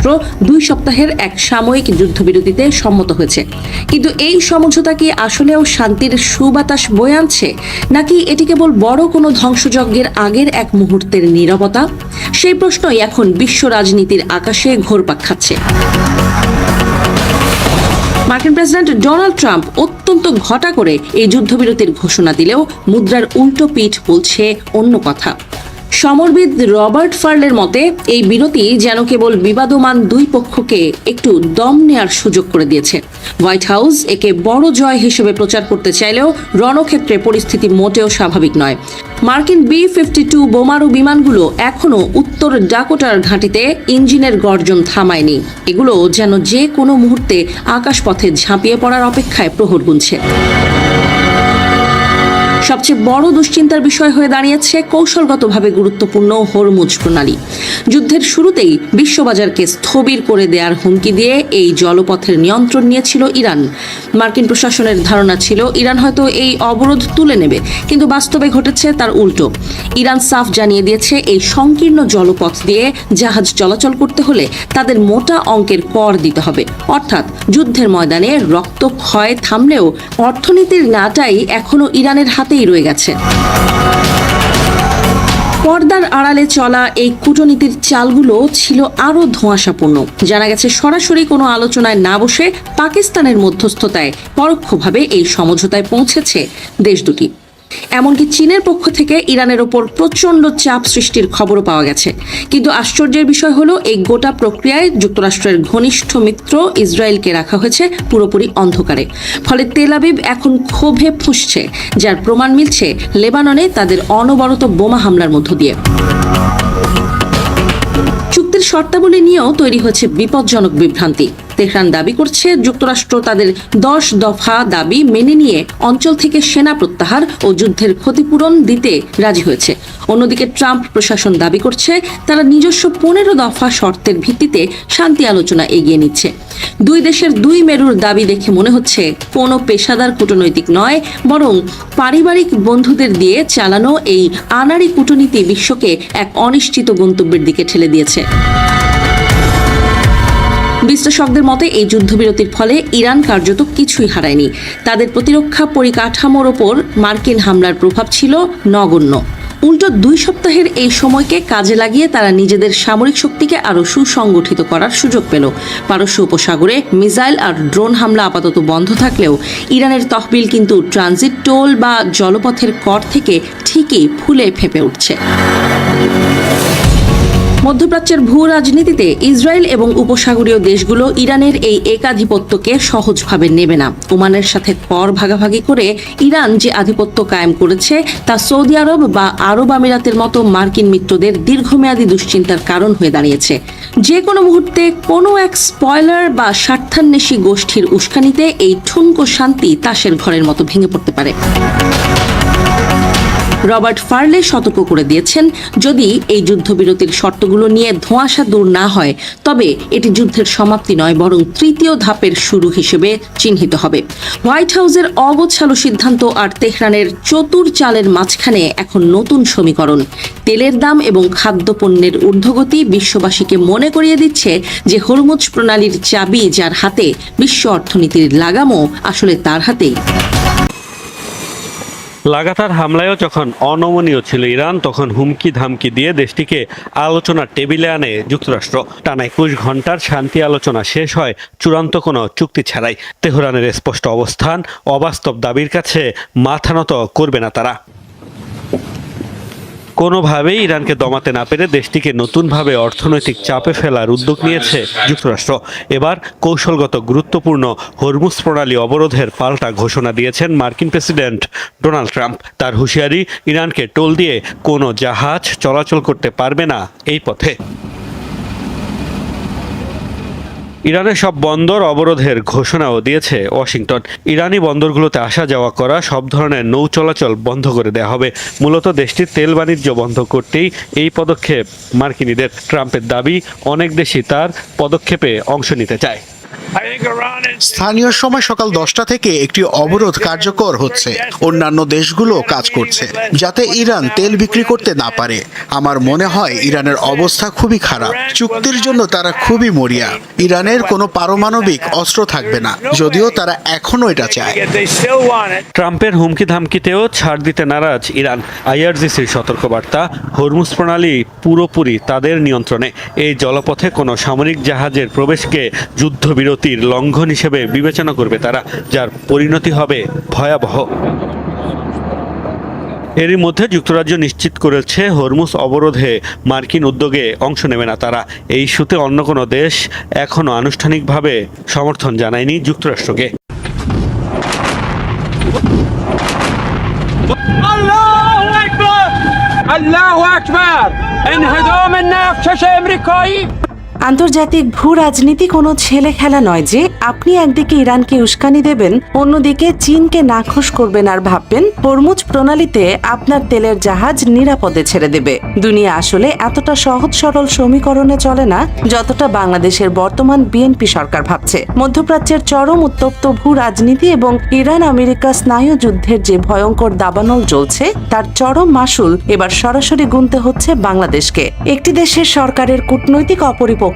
যুক্তরাষ্ট্র 2 সপ্তাহের এক সাময়িক যুদ্ধবিরতিতে সম্মত হয়েছে। কিন্তু এই সমঝোতা কি আসলেও শান্তির সুবাতাস বয়ে আনছে, নাকি এটি কেবল বড় কোনো ধ্বংসযজ্ঞের আগের এক মুহূর্তের নীরবতা? সেই প্রশ্নই এখন বিশ্ব রাজনীতির আকাশে ঘুরপাক খাচ্ছে। মার্কিন প্রেসিডেন্ট ডোনাল্ড ট্রাম্প অত্যন্ত ঘটা করে এই যুদ্ধবিরতির ঘোষণা দিলেও মুদ্রার উল্টো পিঠ বলছে অন্য কথা। সমরবিদ রবার্ট ফার্লের মতে এই বিরতি যেন কেবল বিবাদমান দুই পক্ষকে একটু দম নেয়ার সুযোগ করে দিয়েছে। হোয়াইট হাউস একে বড় জয় হিসেবে প্রচার করতে চাইলেও রণক্ষেত্রে পরিস্থিতি মোটেও স্বাভাবিক নয়। মার্কিন B-52 বোমারু বিমানগুলো এখনও উত্তর ডাকোটার ঘাঁটিতে ইঞ্জিনের গর্জন থামায়নি। এগুলো যেন যে কোনো মুহূর্তে আকাশপথে ঝাঁপিয়ে পড়ার অপেক্ষায় প্রহর গুনছে। সবচেয়ে বড় দুশ্চিন্তার বিষয় হয়ে দাঁড়িয়েছে কৌশলগতভাবে গুরুত্বপূর্ণ হরমুজ প্রণালী। যুদ্ধের শুরুতেই বিশ্ববাজারকে স্থবির করে দেওয়ার হুমকি দিয়ে এই জলপথের নিয়ন্ত্রণ নিয়েছিল ইরান। মার্কিন প্রশাসনের ধারণা ছিল ইরান হয়তো এই অবরোধ তুলে নেবে, কিন্তু বাস্তবে ঘটেছে তার উল্টো। ইরান সাফ জানিয়ে দিয়েছে এই সংকীর্ণ জলপথ দিয়ে জাহাজ চলাচল করতে হলে তাদের মোটা অঙ্কের কর দিতে হবে। অর্থাৎ যুদ্ধের ময়দানে রক্তক্ষয় থামলেও অর্থনীতির নাটাই এখনো ইরানের হাতেই রয়ে গেছে। পর্দার আড়ালে চলা এই কূটনীতির চালগুলো ছিল আরও ধোঁয়াশাপূর্ণ। জানা গেছে সরাসরি কোনো আলোচনায় না বসে পাকিস্তানের মধ্যস্থতায় পরোক্ষভাবে এই সমঝোতায় পৌঁছেছে দেশ দুটি। এমনকি চীনের পক্ষ থেকে ইরানের ওপর প্রচণ্ড চাপ সৃষ্টির খবরও পাওয়া গেছে। কিন্তু আশ্চর্যের বিষয় হলো এই গোটা প্রক্রিয়ায় যুক্তরাষ্ট্রের ঘনিষ্ঠ মিত্র ইসরায়েলকে রাখা হয়েছে পুরোপুরি অন্ধকারে। ফলে তেল আবিব এখন ক্ষোভে ফুঁসছে, যার প্রমাণ মিলছে লেবাননে তাদের অনবরত বোমা হামলার মধ্য দিয়ে। চুক্তির শর্তাবলী নিয়েও তৈরি হয়েছে বিপজ্জনক বিভ্রান্তি। তেহরান দাবি করছে যুক্তরাষ্ট্র তাদের 10 দফা দাবি মেনে নিয়ে অঞ্চল থেকে সেনা প্রত্যাহার ও যুদ্ধের ক্ষতিপূরণ দিতে রাজি হয়েছে। অন্যদিকে ট্রাম্প প্রশাসন দাবি করছে তারা নিজস্ব 15 দফা শর্তের ভিত্তিতে শান্তি আলোচনা এগিয়ে নিচ্ছে। দুই দেশের দুই মেরুর দাবি দেখে মনে হচ্ছে কোনো পেশাদার কূটনৈতিক নয়, বরং পারিবারিক বন্ধুদের দিয়ে চালানো এই আনাড়ি কূটনীতি বিশ্বকে এক অনিশ্চিত গন্তব্যের দিকে ঠেলে দিয়েছে। বিশ্লেষকদের মতে এই যুদ্ধবিরতির ফলে ইরান কার্যত কিছুই হারায়নি। তাদের প্রতিরক্ষা পরিকাঠামোর ওপর মার্কিন হামলার প্রভাব ছিল নগণ্য। উল্টো 2 সপ্তাহের এই সময়কে কাজে লাগিয়ে তারা নিজেদের সামরিক শক্তিকে আরও সুসংগঠিত করার সুযোগ পেল। পারস্য উপসাগরে মিসাইল আর ড্রোন হামলা আপাতত বন্ধ থাকলেও ইরানের তহবিল কিন্তু ট্রানজিট টোল বা জলপথের কর থেকে ঠিকই ফুলে ফেঁপে উঠছে। মধ্যপ্রাচ্যের ভূ রাজনীতিতে ইসরায়েল এবং উপসাগরীয় দেশগুলো ইরানের এই একাধিপত্যকে সহজভাবে নেবে না। ওমানের সাথে কর ভাগাভাগি করে ইরান যে আধিপত্য কায়েম করেছে তা সৌদি আরব বা আরব আমিরাতের মতো মার্কিন মিত্রদের দীর্ঘমেয়াদী দুশ্চিন্তার কারণ হয়ে দাঁড়িয়েছে। যে কোনো মুহূর্তে কোনো এক স্পয়লার বা স্বার্থান্বেষী গোষ্ঠীর উস্কানিতে এই ঠুনকো শান্তি তাসের ঘরের মতো ভেঙে পড়তে পারে। রবার্ট ফার্লে সতর্ক করে দিয়েছেন, যদি এই যুদ্ধবিরতির শর্তগুলো নিয়ে ধোঁয়াশা দূর না হয় তবে এটি যুদ্ধের সমাপ্তি নয়, বরং তৃতীয় ধাপের শুরু হিসেবে চিহ্নিত হবে। হোয়াইট হাউসের অগোছালো সিদ্ধান্ত আর তেহরানের চতুর চালের মাঝখানে এখন নতুন সমীকরণ। তেলের দাম এবং খাদ্যপণ্যের ঊর্ধ্বগতি বিশ্ববাসীকে মনে করিয়ে দিচ্ছে যে হরমুজ প্রণালীর চাবি যার হাতে, বিশ্ব অর্থনীতির লাগামও আসলে তার হাতেই। লাগাতার হামলায়ও যখন অনমনীয় ছিল ইরান, তখন হুমকি ধামকি দিয়ে দেশটিকে আলোচনার টেবিলে আনে যুক্তরাষ্ট্র। টানা 21 ঘন্টার শান্তি আলোচনা শেষ হয় চূড়ান্ত কোনো চুক্তি ছাড়াই। তেহরানের স্পষ্ট অবস্থান, অবাস্তব দাবির কাছে মাথা নত করবে না তারা। কোনোভাবেই ইরানকে দমাতে না পেরে দেশটিকে নতুনভাবে অর্থনৈতিক চাপে ফেলার উদ্যোগ নিয়েছে যুক্তরাষ্ট্র। এবার কৌশলগত গুরুত্বপূর্ণ হরমুজ প্রণালী অবরোধের পাল্টা ঘোষণা দিয়েছেন মার্কিন প্রেসিডেন্ট ডোনাল্ড ট্রাম্প। তার হুঁশিয়ারি, ইরানকে টোল দিয়ে কোনো জাহাজ চলাচল করতে পারবে না এই পথে। ইরানের সব বন্দর অবরোধের ঘোষণাও দিয়েছে ওয়াশিংটন। ইরানি বন্দরগুলোতে আসা যাওয়া করা সব ধরনের নৌ চলাচল বন্ধ করে দেওয়া হবে। মূলত দেশটির তেল বাণিজ্য বন্ধ করতেই এই পদক্ষেপ মার্কিনীদের। ট্রাম্পের দাবি, অনেক দেশই তার পদক্ষেপে অংশ নিতে চায়। স্থানীয় সময় সকাল 10টা থেকে একটি অবরোধ কার্যকর হচ্ছে। অন্যান্য দেশগুলো কাজ করছে যাতে ইরান তেল বিক্রি করতে না পারে। আমার মনে হয় ইরানের অবস্থা খুবই খারাপ। চুক্তির জন্য তারা খুবই মরিয়া। ইরানের কোনো পারমাণবিক অস্ত্র থাকবে না, যদিও তারা এখনো এটা চায়। ট্রাম্পের হুমকি ধামকিতেও ছাড় দিতে নারাজ ইরান। আইআরজিসির সতর্কবার্তা, হরমুজ প্রণালী পুরোপুরি তাদের নিয়ন্ত্রণে। এই জলপথে কোনো সামরিক জাহাজের প্রবেশকে যুদ্ধবিরতির লঙ্ঘন হিসেবে বিবেচনা করবে তারা, যার পরিণতি হবে ভয়াবহ। এরই মধ্যে যুক্তরাজ্য নিশ্চিত করেছে হরমুজ অবরোধে মার্কিন উদ্যোগে অংশ নেবে না তারা। এই ইস্যুতে অন্য কোনো দেশ এখনও আনুষ্ঠানিকভাবে সমর্থন জানায়নি যুক্তরাষ্ট্রকে। الله أكبر انهدام النافذة الأمريكية আন্তর্জাতিক ভূ রাজনীতি কোনো ছেলে খেলা নয় যে আপনি একদিকে ইরানকে উস্কানি দেবেন, অন্যদিকে চীনকে নাখোশ করবেন আর ভাববেন হরমুজ প্রণালীতে আপনার তেলের জাহাজ নিরাপদে ছেড়ে দেবে। দুনিয়া আসলে এতটা সহজ সরল সমীকরণে চলে না যতটা বাংলাদেশের বর্তমান বিএনপি সরকার ভাবছে। মধ্যপ্রাচ্যের চরম উত্তপ্ত ভূ রাজনীতি এবং ইরান আমেরিকা স্নায়ু যুদ্ধের যে ভয়ঙ্কর দাবানল চলছে তার চরম মাসুল এবার সরাসরি গুনতে হচ্ছে বাংলাদেশকে। একটি দেশের সরকারের কূটনৈতিক অপরিপক্কতা,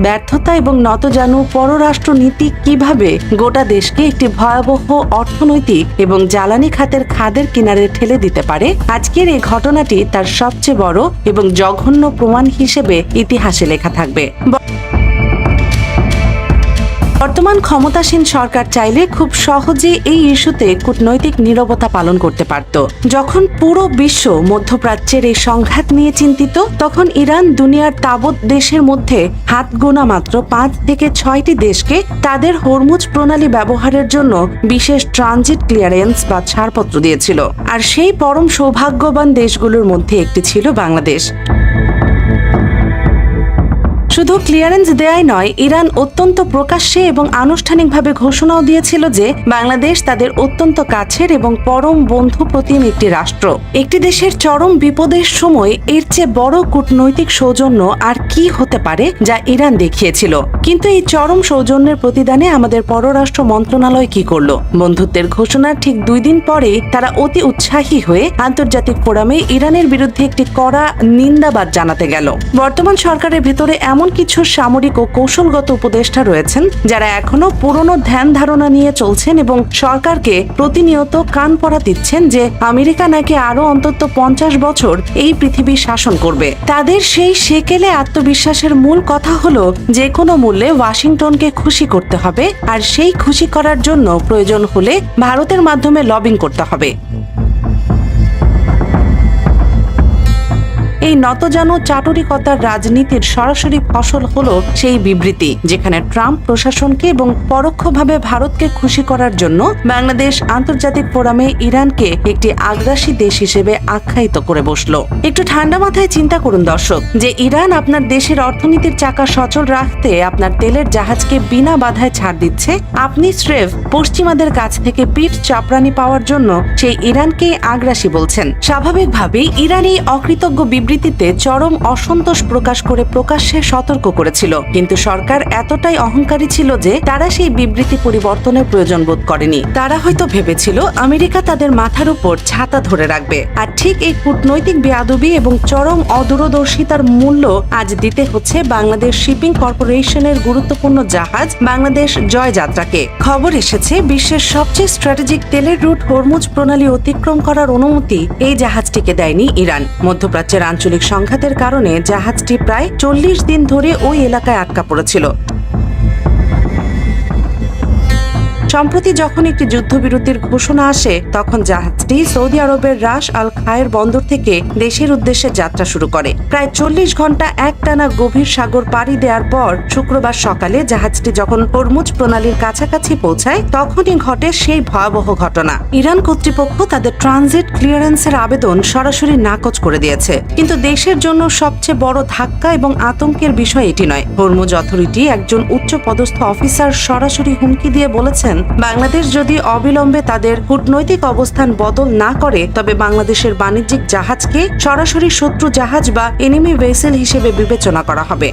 ব্যর্থতা এবং নতজানু পররাষ্ট্র নীতি কিভাবে গোটা দেশকে একটি ভয়াবহ অর্থনৈতিক এবং জ্বালানি খাতের খাদের কিনারে ঠেলে দিতে পারে, আজকের এই ঘটনাটি তার সবচেয়ে বড় এবং জঘন্য প্রমাণ হিসেবে ইতিহাসে লেখা থাকবে। বর্তমান ক্ষমতাসীন সরকার চাইলে খুব সহজে এই ইস্যুতে কূটনৈতিক নীরবতা পালন করতে পারত। যখন পুরো বিশ্ব মধ্যপ্রাচ্যের এই সংঘাত নিয়ে চিন্তিত, তখন ইরান দুনিয়ার তাবৎ দেশের মধ্যে হাত গোনা মাত্র 5 থেকে 6টি দেশকে তাদের হরমুজ প্রণালী ব্যবহারের জন্য বিশেষ ট্রানজিট ক্লিয়ারেন্স বা ছাড়পত্র দিয়েছিল। আর সেই পরম সৌভাগ্যবান দেশগুলোর মধ্যে একটি ছিল বাংলাদেশ। শুধু ক্লিয়ারেন্স দেয়াই নয়, ইরান অত্যন্ত প্রকাশ্যে এবং আনুষ্ঠানিকভাবে ঘোষণাও দিয়েছিল যে বাংলাদেশ তাদের অত্যন্ত কাছের এবং পরম বন্ধু প্রতিম একটি রাষ্ট্র। একটি দেশের চরম বিপদের সময় এর চেয়ে বড় কূটনৈতিক সৌজন্য আর কি হতে পারে যা ইরান দেখিয়েছিল। কিন্তু এই চরম সৌজন্যের প্রতিদানে আমাদের পররাষ্ট্র মন্ত্রণালয় কি করল? বন্ধুত্বের ঘোষণার ঠিক 2 দিন পরে তারা অতি উৎসাহী হয়ে আন্তর্জাতিক ফোরামে ইরানের বিরুদ্ধে একটি কড়া নিন্দাবাদ জানাতে গেল। বর্তমান সরকারের ভেতরে এমন কিছু সামরিক ও কৌশলগত উপদেষ্টা রয়েছেন যারা এখনো পুরনো ধ্যান ধারণা নিয়ে চলছেন এবং সরকারকে প্রতিনিয়ত কান পড়া দিচ্ছেন যে আমেরিকা নাকি আরো অন্তত 50 বছর এই পৃথিবী শাসন করবে। তাদের সেই সেকেলে আত্মবিশ্বাসের মূল কথা হলো যে কোনো মূল্যে ওয়াশিংটনকে খুশি করতে হবে, আর সেই খুশি করার জন্য প্রয়োজন হলে ভারতের মাধ্যমে লবিং করতে হবে। এই নতজানু চাটুরিকতার রাজনীতির সরাসরি ফসল হলো সেই বিবৃতি যেখানে ট্রাম্প প্রশাসনকে এবং পরোক্ষভাবে ভারতকে খুশি করার জন্য বাংলাদেশ আন্তর্জাতিক ফোরামে ইরানকে একটি আগ্রাসী দেশ হিসেবে আখ্যায়িত করে বসলো। একটু ঠান্ডা মাথায় চিন্তা করুন দর্শক, যে ইরান আপনার দেশের অর্থনীতির চাকা সচল রাখতে আপনার তেলের জাহাজকে বিনা বাধায় ছাড় দিচ্ছে, আপনি স্রেফ পশ্চিমাদের কাছ থেকে পিঠ চাপড়ানি পাওয়ার জন্য সেই ইরানকে আগ্রাসী বলছেন। স্বাভাবিকভাবেই ইরান এই অকৃতজ্ঞ বিবৃতিতে চরম অসন্তোষ প্রকাশ করে প্রকাশ্যে সতর্ক করেছিল, কিন্তু সরকার এতটাই অহংকারী ছিল যে তারা সেই বিবৃতি পরিবর্তনের প্রয়োজন বোধ করেনি। তারা হয়তো ভেবেছিল আমেরিকা তাদের মাথার উপর ছাতা ধরে রাখবে, আর ঠিক এই কূটনৈতিক বেয়াদবি এবং চরম অদূরদর্শিতার মূল্য আজ দিতে হচ্ছে বাংলাদেশ শিপিং কর্পোরেশনের গুরুত্বপূর্ণ জাহাজ বাংলাদেশ জয়যাত্রাকে। খবর এসেছে বিশ্বের সবচেয়ে স্ট্র্যাটেজিক তেলের রুট হরমুজ প্রণালী অতিক্রম করার অনুমতি এই জাহাজটিকে দেয়নি ইরান। মধ্যপ্রাচ্যের আঞ্চলিক সংঘাতের কারণে জাহাজটি প্রায় 40 দিন ধরে ওই এলাকায় আটকা পড়েছিল। সম্প্রতি যখন একটি যুদ্ধবিরতির ঘোষণা আসে, তখন জাহাজটি সৌদি আরবের রাস আল খায়ের বন্দর থেকে দেশের উদ্দেশ্যে যাত্রা শুরু করে। প্রায় 40 ঘন্টা একটানা গভীর সাগর পাড়ি দেওয়ার পর শুক্রবার সকালে জাহাজটি যখন হরমুজ প্রণালীর কাছাকাছি পৌঁছায়, তখনই ঘটে সেই ভয়াবহ ঘটনা। ইরান কর্তৃপক্ষ তাদের ট্রানজিট ক্লিয়ারেন্সের আবেদন সরাসরি নাকচ করে দিয়েছে। কিন্তু দেশের জন্য সবচেয়ে বড় ধাক্কা এবং আতঙ্কের বিষয় এটি নয়। হরমুজ অথরিটি একজন উচ্চ পদস্থ অফিসার সরাসরি হুমকি দিয়ে বলেছেন, বাংলাদেশ যদি অবিলম্বে তাদের কূটনৈতিক অবস্থান বদল না করে, তবে বাংলাদেশের বাণিজ্যিক জাহাজকে সরাসরি শত্রু জাহাজ বা এনিমি ভেসেল হিসেবে বিবেচনা করা হবে।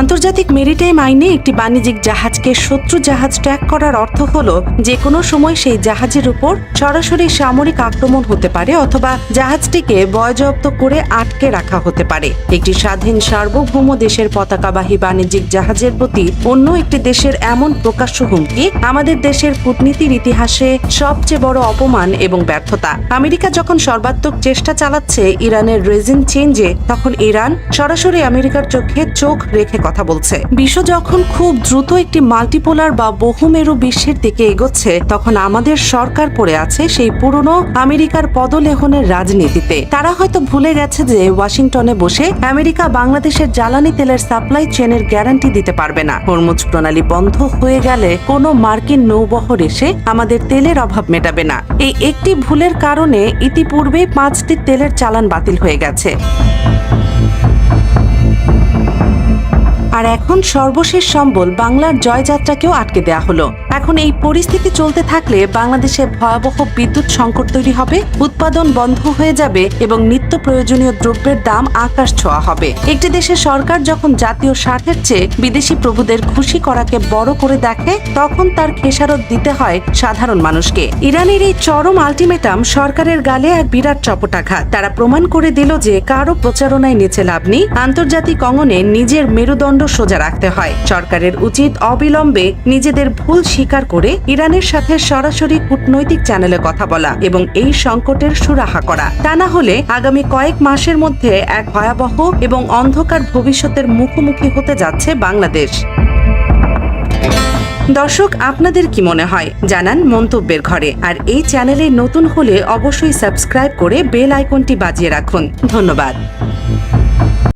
আন্তর্জাতিক মেরিটাইম আইনে একটি বাণিজ্যিক জাহাজকে শত্রু জাহাজ ট্র্যাক করার অর্থ হলো যে কোনো সময় সেই জাহাজের উপর সরাসরি সামরিক আক্রমণ হতে পারে অথবা জাহাজটিকে বয়জব্দ করে আটকে রাখা হতে পারে। একটি স্বাধীন সার্বভৌম দেশের পতাকাবাহী বাণিজ্যিক জাহাজের প্রতি অন্য একটি দেশের এমন প্রকাশ্য হুমকি আমাদের দেশের কূটনীতির ইতিহাসে সবচেয়ে বড় অপমান এবং ব্যর্থতা। আমেরিকা যখন সর্বাত্মক চেষ্টা চালাচ্ছে ইরানের রেজিম চেঞ্জে, তখন ইরান সরাসরি আমেরিকার চোখে চোখ রেখে কথা বলছে। বিশ্ব যখন খুব দ্রুত একটি মাল্টিপোলার বা বহুমেরু বিশ্বের দিকে এগোচ্ছে, তখন আমাদের সরকার পড়ে আছে সেই পুরনো আমেরিকার পদলেহনের রাজনীতিতে। তারা হয়তো ভুলে গেছে যে ওয়াশিংটনে বসে আমেরিকা বাংলাদেশের জ্বালানি তেলের সাপ্লাই চেনের গ্যারান্টি দিতে পারবে না। হরমুজ প্রণালী বন্ধ হয়ে গেলে কোনো মার্কিন নৌবহর এসে আমাদের তেলের অভাব মেটাবে না। এই একটি ভুলের কারণে ইতিপূর্বে 5টি তেলের চালান বাতিল হয়ে গেছে। আর এখন সর্বশেষ সম্বল বাংলার জয়যাত্রাকেও আটকে দেয়া হলো। এখন এই পরিস্থিতি চলতে থাকলে বাংলাদেশে ভয়াবহ বিদ্যুৎ সংকট তৈরি হবে, উৎপাদন বন্ধ হয়ে যাবে এবং নিত্য প্রয়োজনীয় দ্রব্যের দাম আকাশ ছোঁয়া হবে। একটি দেশের সরকার যখন জাতীয় স্বার্থের চেয়ে বিদেশি প্রভুদের খুশি করাকে বড় করে দেখে, তখন তার খেসারত দিতে হয় সাধারণ মানুষকে। ইরানের এই চরম আলটিমেটাম সরকারের গালে এক বিরাট চপটাঘাত। তারা প্রমাণ করে দিল যে কারো প্রচারণায় নিচে লাভ নেই, আন্তর্জাতিক অঙ্গনে নিজের মেরুদণ্ড সোজা রাখতে হয়। সরকারের উচিত অবিলম্বে নিজেদের ভুল স্বীকার করে ইরানের সাথে সরাসরি কূটনৈতিক চ্যানেলে কথা বলা এবং এই সংকটের সুরাহা করা। তা না হলে আগামী কয়েক মাসের মধ্যে এক ভয়াবহ এবং অন্ধকার ভবিষ্যতের মুখোমুখি হতে যাচ্ছে বাংলাদেশ। দর্শক, আপনাদের কি মনে হয় জানান মন্তব্যের ঘরে। আর এই চ্যানেলে নতুন হলে অবশ্যই সাবস্ক্রাইব করে বেল আইকনটি বাজিয়ে রাখুন। ধন্যবাদ।